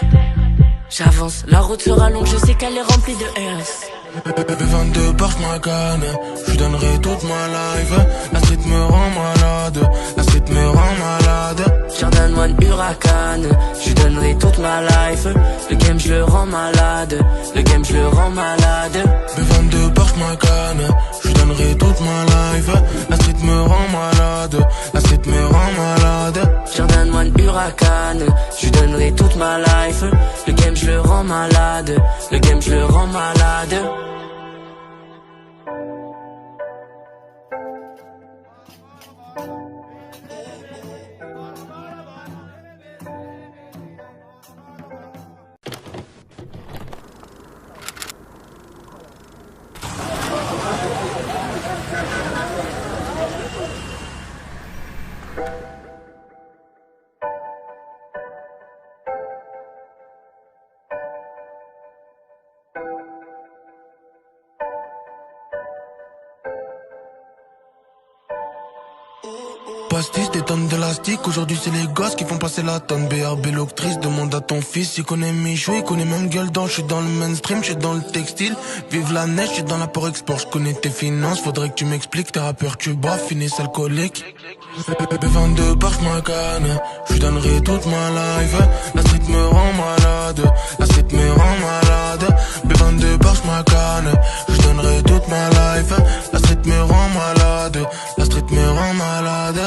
J'avance, la route sera longue, je sais qu'elle est remplie de RS. 22 bars, j'ma canne. J'lui donnerai toute ma life. La street me rend malade. La street me rend malade. Jordan One Huracan, j'lui donnerai toute ma life. Le game j'le rends malade. Le game j'le rends malade. 22 bars, j'ma canne. J'lui donnerai toute ma life. La street me rend malade. La street me rend malade. Jordan One Huracan, j'lui donnerai toute ma life. Le game j'le rends malade. Le game j'le rends malade. Pastis, des tonnes d'élastique. Aujourd'hui c'est les gosses qui font passer la tonne. BRB l'octrice, demande à ton fils. Il connaît mes jouets, il connaît même gueule d'ange. J'suis dans le mainstream, j'suis dans le textile. Vive la neige, j'suis dans l'apport-export. J'connais tes finances, faudrait que tu m'expliques. T'es rappeur, tu bois, finisse alcoolique. 22 bars, j'ma canne. J'lui donnerai toute ma life. La street me rend malade. La street me rend malade. 22 bars, j'ma canne. J'lui donnerai toute ma life. La street me rend malade. La street me rend malade.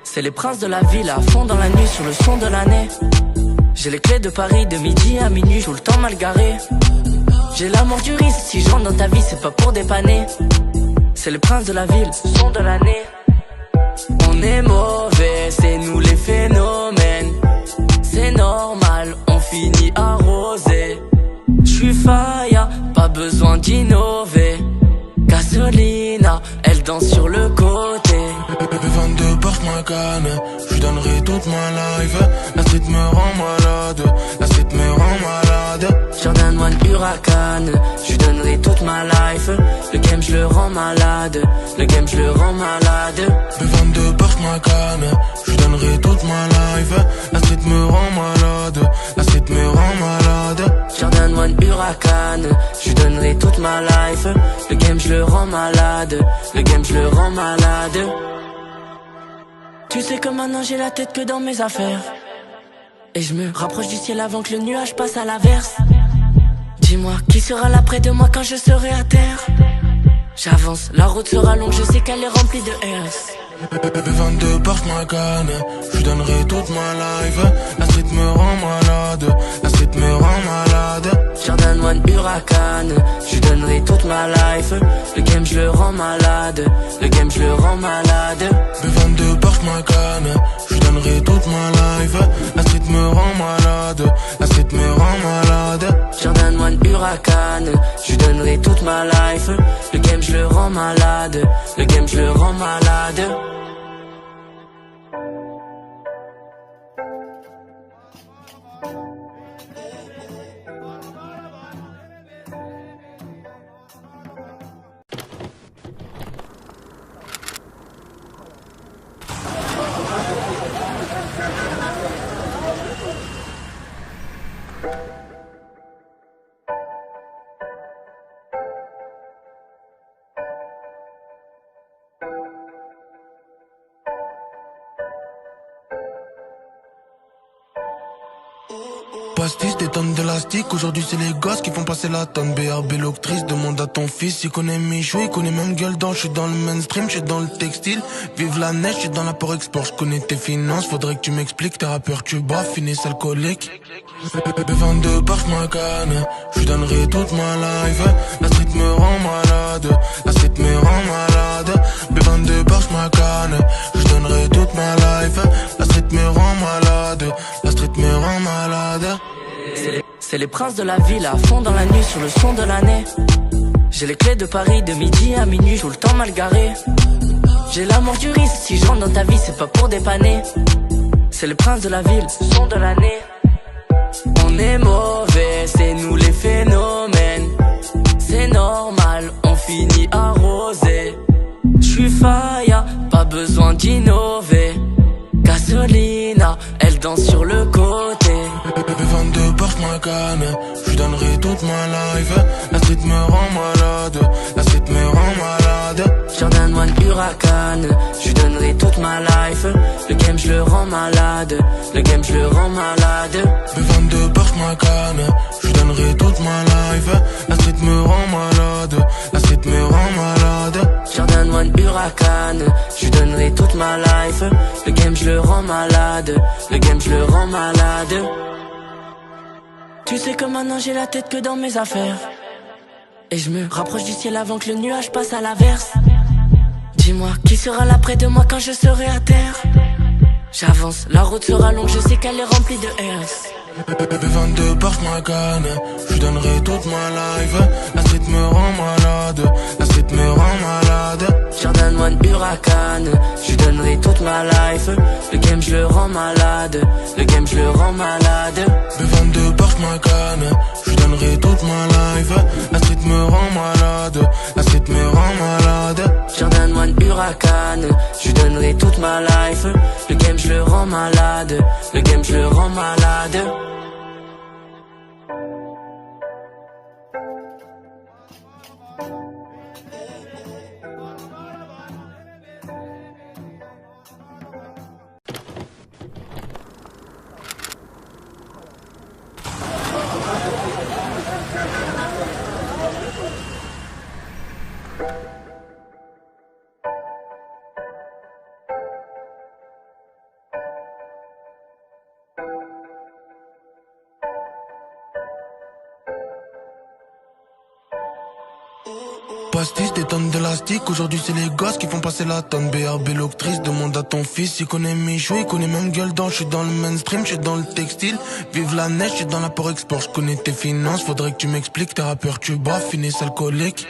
C'est les princes de la ville à fond dans la nuit sur le son de l'année. J'ai les clés de Paris de midi à minuit, tout le temps mal garé. J'ai l'amour du risque, si je rentre dans ta vie c'est pas pour dépanner. C'est les princes de la ville, son de l'année. On est mauvais, c'est nous les phénomènes. C'est normal, on finit arrosé. J'suis faya, pas besoin d'innover. Gasolina, elle danse sur le côté. 22 bars, j'ma canne. J'lui donnerai toute ma life. La street me rend malade. La street me rend malade. Jordan One Huracan, j'lui donnerai toute ma life. Le game j'le rends malade. Le game j'le rends malade. 22 bars, j'ma canne. J'lui donnerai toute ma life. La street me rend malade. La street me rend malade. Jordan One Huracan, j'lui donnerai toute ma life. Le game j'le rends malade. Le game j'le rends malade. Tu sais que maintenant j'ai la tête que dans mes affaires. Et je me rapproche du ciel avant que le nuage passe à l'averse. Dis-moi, qui sera là près de moi quand je serai à terre? J'avance, la route sera longue, je sais qu'elle est remplie de RS. 22 bars, j'ma canne. J'lui donnerai toute ma life. La street me rend malade. La street me rend malade. Jordan One Huracan, j'lui donnerai toute ma life. Le game j'le rends malade. Le game j'le rends malade. 22 bars, j'ma canne. J'lui donnerai toute ma life. La street me rend malade. La street me rend malade. Jordan One Jordan Huracan, je lui donnerai toute ma life. Le game je le rends malade, le game je le rends malade. Pastis, des tonnes d'élastique, aujourd'hui c'est les gosses qui font passer la tonne. BRB l'octrice, demande à ton fils, il connaît mes jouets, il connaît même gueule d'ange. Je suis dans le mainstream, je suis dans le textile. Vive la neige, je suis dans l'apport-export, je connais tes finances. Faudrait que tu m'expliques, tes rappeurs tu bats, finissent alcoolique. 22 bars, ma canne, je lui donnerai toute ma life. La street me rend malade, la street me rend malade. B22 bars, ma canne, je lui donnerai toute ma life. La street me rend malade, la street me rend malade. C'est les princes de la ville à fond dans la nuit sur le son de l'année. J'ai les clés de Paris de midi à minuit, tout le temps mal garé. J'ai l'amour du risque, si je rentre dans ta vie c'est pas pour dépanner. C'est les princes de la ville, son de l'année. On est mauvais, c'est nous les phénomènes. C'est normal, on finit arrosé. J'suis faya, pas besoin d'innover. Gasolina, elle danse sur le côté. 22 porte ma canne, je lui donnerai toute ma life. La street me rend malade, la street me rend malade. Jordan One Huracan, je lui donnerai toute ma life. Le game je le rends malade, le game je le rends malade. 22 porte ma canne, je lui donnerai toute ma life. La street me rend malade, la street me rend malade. Jordan One Huracan, je lui donnerai toute ma life. Le game je le rends malade, le game je le rends malade. Tu sais que maintenant j'ai la tête que dans mes affaires. Et je me rapproche du ciel avant que le nuage passe à l'averse. Dis-moi, qui sera là près de moi quand je serai à terre? J'avance, la route sera longue, je sais qu'elle est remplie de RS. 22 porte ma canne, je lui donnerai toute ma life. La street me rend malade, la street me rend malade. Jordan One Huracan, je lui donnerai toute ma life. Le game je le rends malade, le game je le rends malade. 22 porte ma canne, je lui donnerai toute ma life. La street me rend malade, la street me rend malade. Jordan One Huracan, je lui donnerai toute ma life. Le game je le rends malade, le game je le rends malade. Pastis, des tonnes d'élastique, aujourd'hui c'est les gosses qui font passer la tonne. BRB l'octrice, demande à ton fils, il connaît mes jouets, il connaît même gueule d'ange. Je suis dans le mainstream, je suis dans le textile. Vive la neige, je suis dans l'apport-export, je connais tes finances. Faudrait que tu m'expliques, tes rappeurs tu bats, finissent alcoolique.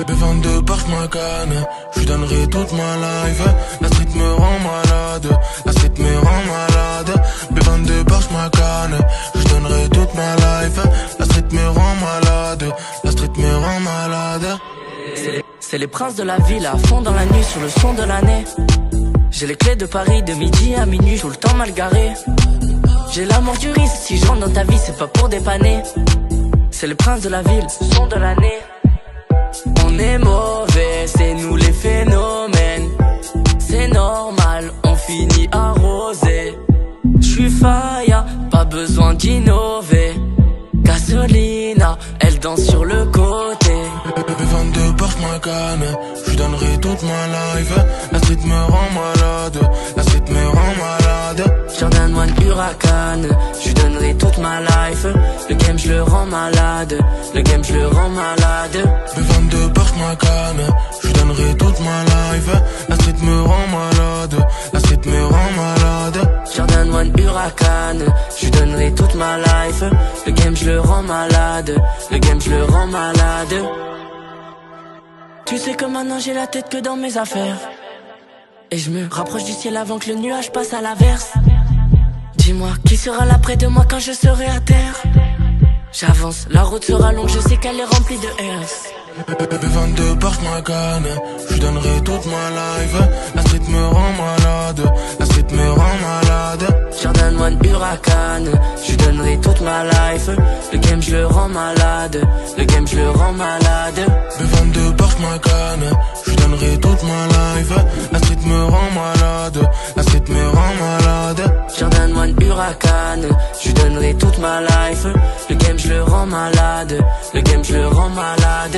22 porte ma canne, je lui donnerai toute ma life. La street me rend malade, la street me rend malade. B22 porte ma canne, je lui donnerai toute ma life. La street me rend malade, la street me rend malade. C'est les princes de la ville à fond dans la nuit sur le son de l'année. J'ai les clés de Paris de midi à minuit, tout le temps mal garé. J'ai l'amour du risque, si je rentre dans ta vie c'est pas pour dépanner. C'est les princes de la ville, son de l'année. On est mauvais, c'est nous les phénomènes. C'est normal, on finit arrosé. J'suis faya, pas besoin d'innover. Gasolina, elle danse sur le côté. 22 porte porte ma canne, je donnerai toute ma life. La street me rend malade, la street me rend malade. Jordan One Huracan, je donnerai toute ma life. Le game je le rends malade, le game je le rends malade. B22 porte ma canne, je donnerai toute ma life. La street me rend malade, la street me rend malade. Jordan One Huracan, je donnerai toute ma life. Le game je le rends malade, le game je le rends malade. Tu sais que maintenant j'ai la tête que dans mes affaires. Et je me rapproche du ciel avant que le nuage passe à l'averse. Dis-moi, qui sera là près de moi quand je serai à terre? J'avance, la route sera longue, je sais qu'elle est remplie de airs. B22 porte ma canne, je donnerai toute ma life. La street me rend malade, la street me rend malade. Jordan One Huracan, je donnerai toute ma life. Le game je le rends malade, le game je le rends malade. B22 porte ma canne, je donnerai toute ma life. La street me rend malade, la street me rend malade. Jordan One Huracan, je donnerai toute ma life. Le game je le rends malade, le game je le rends malade.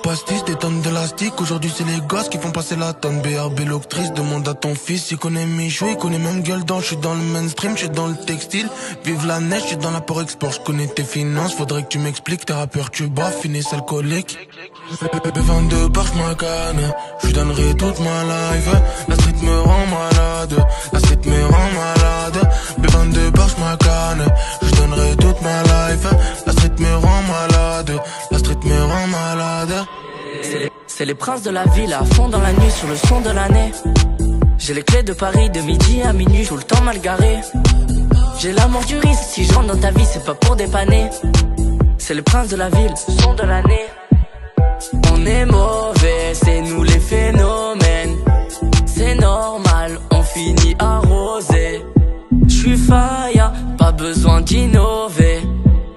Pastis, des tonnes d'élastique, aujourd'hui c'est les gosses qui font passer la tonne. BRB l'octrice, demande à ton fils, il connaît Michou, il connaît même gueule d'ange. Je suis dans le mainstream, je suis dans le textile. Vive la neige, je suis dans l'apport-export, je connais tes finances. Faudrait que tu m'expliques, tes rappeurs tu bats, finissent alcoolique. B22 porte ma canne, je donnerai toute ma life. La street me rend malade, la street me rend malade. B22 porte ma canne, je donnerai toute ma life. La street me rend malade, la street me rend malade. C'est les princes de la ville à fond dans la nuit sur le son de l'année. J'ai les clés de Paris de midi à minuit, tout le temps mal garé. J'ai l'amour du risque, si je rentre dans ta vie c'est pas pour dépanner. C'est les princes de la ville, son de l'année. On est mauvais, c'est nous les phénomènes. C'est normal, on finit arrosé. J'suis faya, pas besoin d'innover.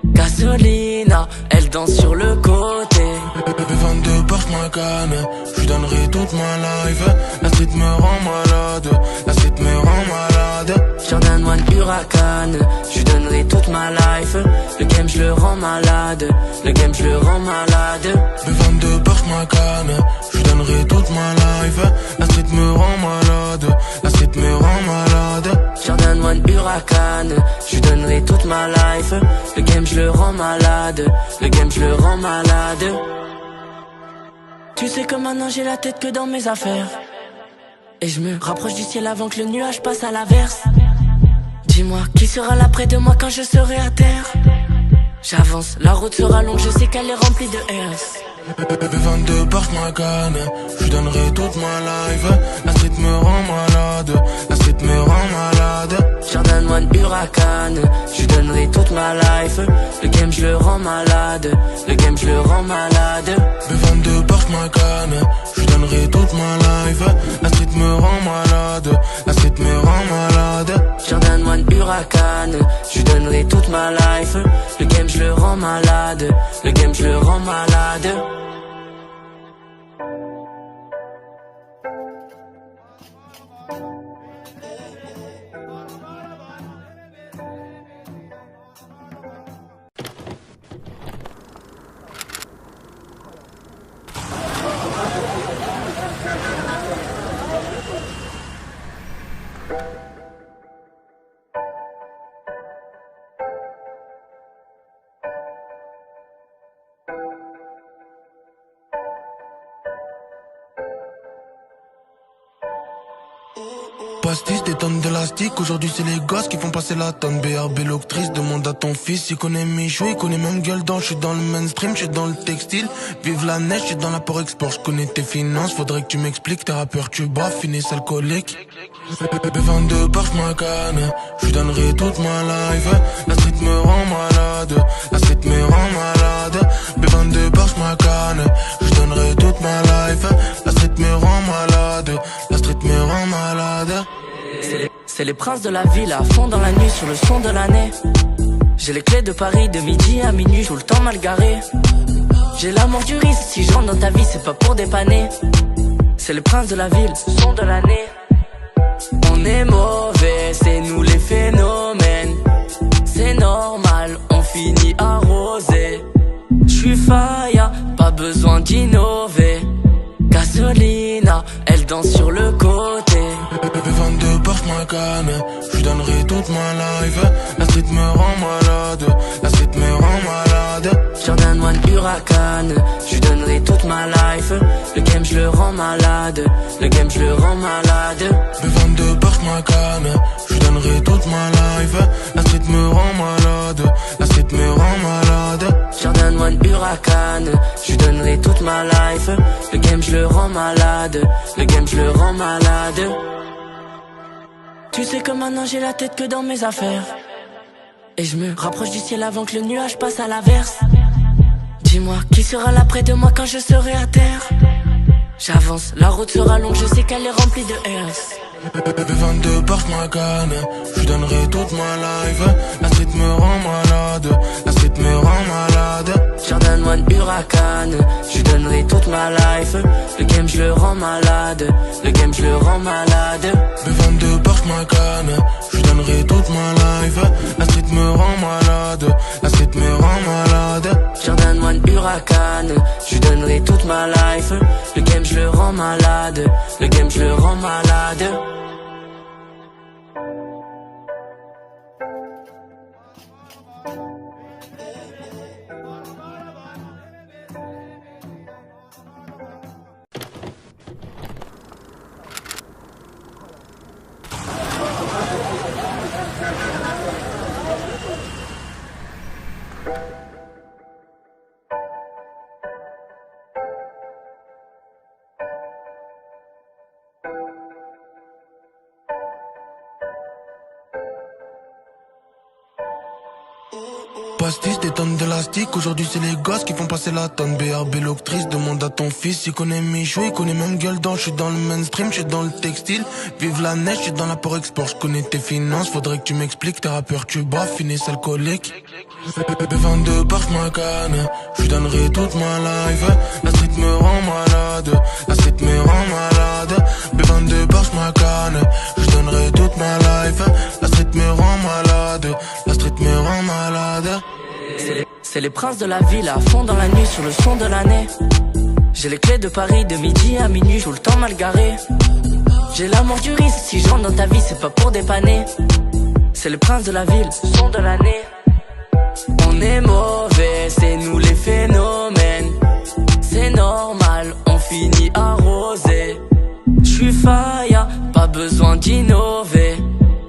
Gasolina, elle danse sur le côté. B22 porte ma canne, je donnerai toute ma life. La street me rend malade, la street me rend malade. Jordan One Huracan, je donnerai toute ma life. Le game je le rends malade, le game je le rends malade. B22 porte ma canne, je donnerai toute ma life. La street me rend malade, la street me rend malade. Jordan One Huracan, je donnerai toute ma life. Le game je le rends malade, le game je le rends malade. Tu sais que maintenant j'ai la tête que dans mes affaires. Et je me rapproche du ciel avant que le nuage passe à l'averse. Dis-moi, qui sera là près de moi quand je serai à terre? J'avance, la route sera longue, je sais qu'elle est remplie de airs. B22 porte ma canne, je donnerai toute ma life. La street me rend malade, la street me rend malade. Jordan One Huracan, je donnerai toute ma life. Le game je le rends malade, le game je le rends malade. B22 porte ma canne, je donnerai toute ma life. La street me rend malade, la street me rend malade. Jordan One Huracan, je donnerai toute ma life. Le game je le rends malade, le game je le rends malade. Pastis, des tonnes d'élastique. Aujourd'hui c'est les gosses qui font passer la tonne. BRB l'octrice, demande à ton fils. Il connaît Michou, il connaît même gueule d'ange. J'suis dans le mainstream, j'suis dans le textile. Vive la neige, j'suis dans l'apport-export. J'connais tes finances, faudrait que tu m'expliques. T'es rappeur, tu bois, finisse alcoolique. B22 par ma canne, j'lui donnerai toute ma life. La street me rend malade, la street me rend malade. B22 par ma canne, j'lui donnerai toute ma life. La street me rend malade, la street me rend malade. C'est les princes de la ville à fond dans la nuit sur le son de l'année. J'ai les clés de Paris de midi à minuit, tout le temps mal garé. J'ai l'amour du risque, si je rentre dans ta vie c'est pas pour dépanner. C'est les princes de la ville, son de l'année. On est mauvais, c'est nous les phénomènes. C'est normal, on finit arrosé. J'suis faya, pas besoin d'innover. Gasolina, elle danse sur le côté. B22 par ma canne, j'lui donnerai toute ma life. La street me rend malade, la street me rend malade. Jordan One Huracan, j'lui donnerai toute ma life. Le game j'le rends malade, le game j'le rends malade. B22 par ma canne, j'lui donnerai toute ma life. La street me rend malade, la street me rend malade. Jordan One Huracan, j'lui donnerai toute ma life. Le game j'le rends malade, le game j'le rends malade. Tu sais que maintenant j'ai la tête que dans mes affaires. Et je me rapproche du ciel avant que le nuage passe à l'averse. Dis-moi, qui sera là près de moi quand je serai à terre? J'avance, la route sera longue, je sais qu'elle est remplie de airs. B22 par ma canne, j'lui donnerai toute ma life. La street me rend malade, la street me rend malade. Jordan One Huracan, j'lui donnerai toute ma life. Le game j'le rends malade, le game j'le rends malade. B22 par ma canne, j'lui donnerai toute ma life. La street me rend malade, la street me rend malade. Jordan One Huracan, j'lui donnerai toute ma life. Le game j'le rends malade, le game j'le rends malade. Pastis, des tonnes d'élastique. Aujourd'hui c'est les gosses qui font passer la tonne. BRB l'octrice, demande à ton fils. Il connaît Michou, il connaît même gueule d'ange. J'suis dans le mainstream, j'suis dans le textile. Vive la neige, j'suis dans l'apport-export. J'connais tes finances, faudrait que tu m'expliques. T'es rappeur, tu bois, finisse alcoolique. B22 par ma canne, j'lui donnerai toute ma life. La street me rend malade, la street me rend malade. B22 par ma canne, j'lui donnerai toute ma life. La street me rend malade, la street me rend malade. C'est les princes de la ville à fond dans la nuit sur le son de l'année. J'ai les clés de Paris de midi à minuit, tout le temps mal garé. J'ai l'amour du risque, si je rentre dans ta vie c'est pas pour dépanner. C'est les princes de la ville, son de l'année. On est mauvais, c'est nous les phénomènes. C'est normal, on finit arrosé. J'suis faya, pas besoin d'innover.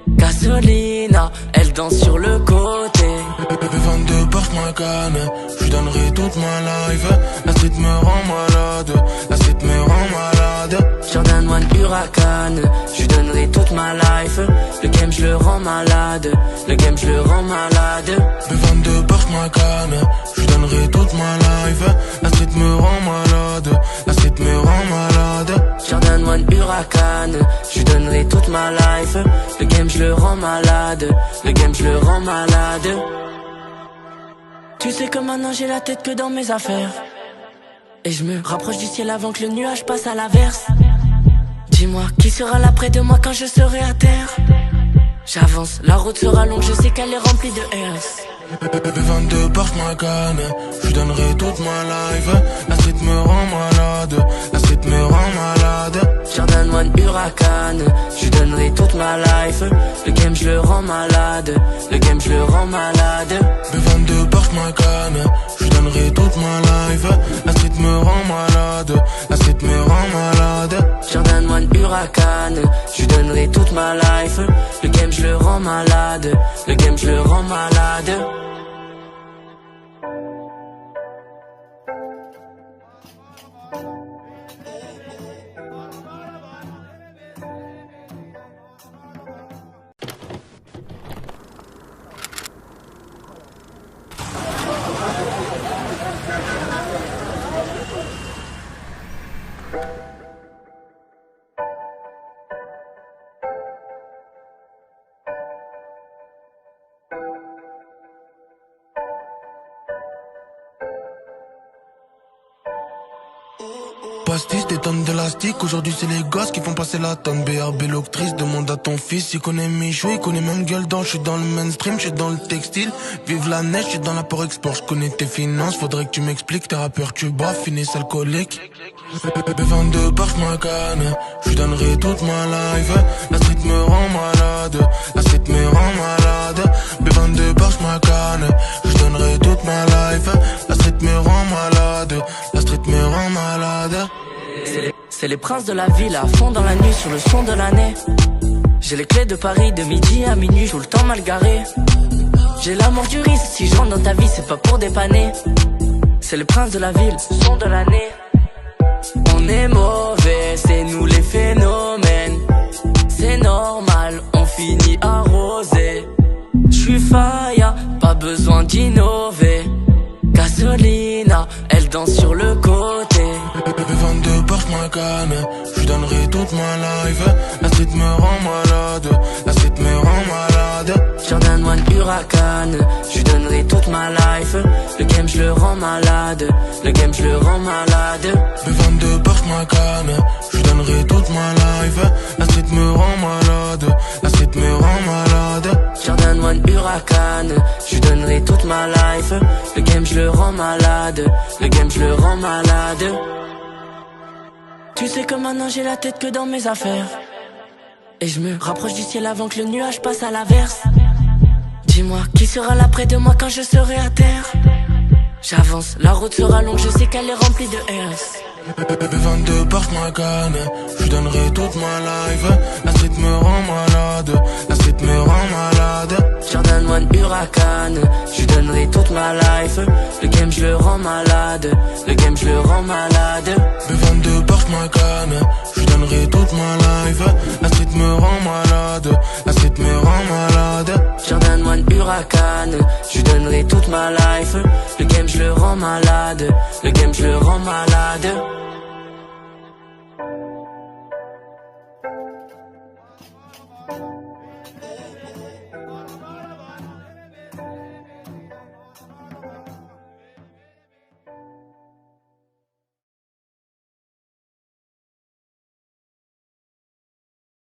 Gasolina, elle danse sur le côté. B22 par ma canne, j'lui donnerai toute ma life. La street me rend malade, la street me rend malade. Jordan One Huracan, j'lui donnerai toute ma life. Le game j'le rends malade, le game j'le rends malade. B22 par ma canne, j'lui donnerai toute ma life. La street me rend malade, la street me rend malade. Jordan One Huracan, j'lui donnerai toute ma life. Le game j'le rends malade, le game j'le rends malade. Tu sais que maintenant j'ai la tête que dans mes affaires. Et je me rapproche du ciel avant que le nuage passe à l'averse. Dis-moi, qui sera là près de moi quand je serai à terre? J'avance, la route sera longue, je sais qu'elle est remplie de airs. B22 par ma canne, j'lui donnerai toute ma life. La street me rend malade, la street me rend malade. Jordan One Huracan, j'lui donnerai toute ma life. Le game j'le rends malade, le game j'le rends malade. B22 par ma canne, j'lui donnerai toute ma life. La street me rend malade, la street me rend malade. Jordan One Huracan, Huracan, je lui donnerai toute ma life. Le game je le rends malade, le game je le rends malade. Pastis, des tonnes d'élastique, aujourd'hui c'est les gosses qui font passer la tonne. BRB l'octrice, demande à ton fils, il connaît mes jouets, il connaît même gueule d'ange. Je suis dans le mainstream, je suis dans le textile. Vive la neige, je suis dans l'apport-export, je connais tes finances. Faudrait que tu m'expliques, tes rappeurs tu bats, finissent alcoolique. B22 par ma canne, je lui donnerai toute ma life. La street me rend malade, la street me rend malade. B22 par ma canne, je lui donnerai toute ma life. La street me rend malade, la street me rend malade. C'est les princes de la ville à fond dans la nuit sur le son de l'année. J'ai les clés de Paris de midi à minuit, tout le temps mal garé. J'ai l'amour du risque, si je rentre dans ta vie c'est pas pour dépanner. C'est les princes de la ville, son de l'année. On est mauvais, c'est nous les phénomènes. C'est normal, on finit arrosé. J'suis faya, pas besoin d'innover. Gasolina, elle danse sur le côté. B22 porte ma canne, je lui donnerai toute ma life. La street me rend malade, la street me rend malade. Jordan One Huracan, je lui donnerai toute ma life. Le game je le rends malade, le game je le rends malade. B22 porte ma canne, je lui donnerai toute ma life. La street me rend malade, la street me rend malade. Jordan One Huracan, je lui donnerai toute ma life. Le game je le rends malade, le game je le rends malade. Tu sais que maintenant j'ai la tête que dans mes affaires. Et je me rapproche du ciel avant que le nuage passe à l'averse. Dis-moi, qui sera là près de moi quand je serai à terre? J'avance, la route sera longue, je sais qu'elle est remplie de airs. B22 porte ma canne, je lui donnerai toute ma life. La street me rend malade, la street me rend malade. Jordan One Huracan, je lui donnerai toute ma life. Le game je le rends malade, le game je le rends malade. B22 porte ma canne, je lui donnerai toute ma life. La street me rend malade, la street me rend malade. Jordan One Huracan, je lui donnerai toute ma life. Le game je le rends malade, le game je le rends malade.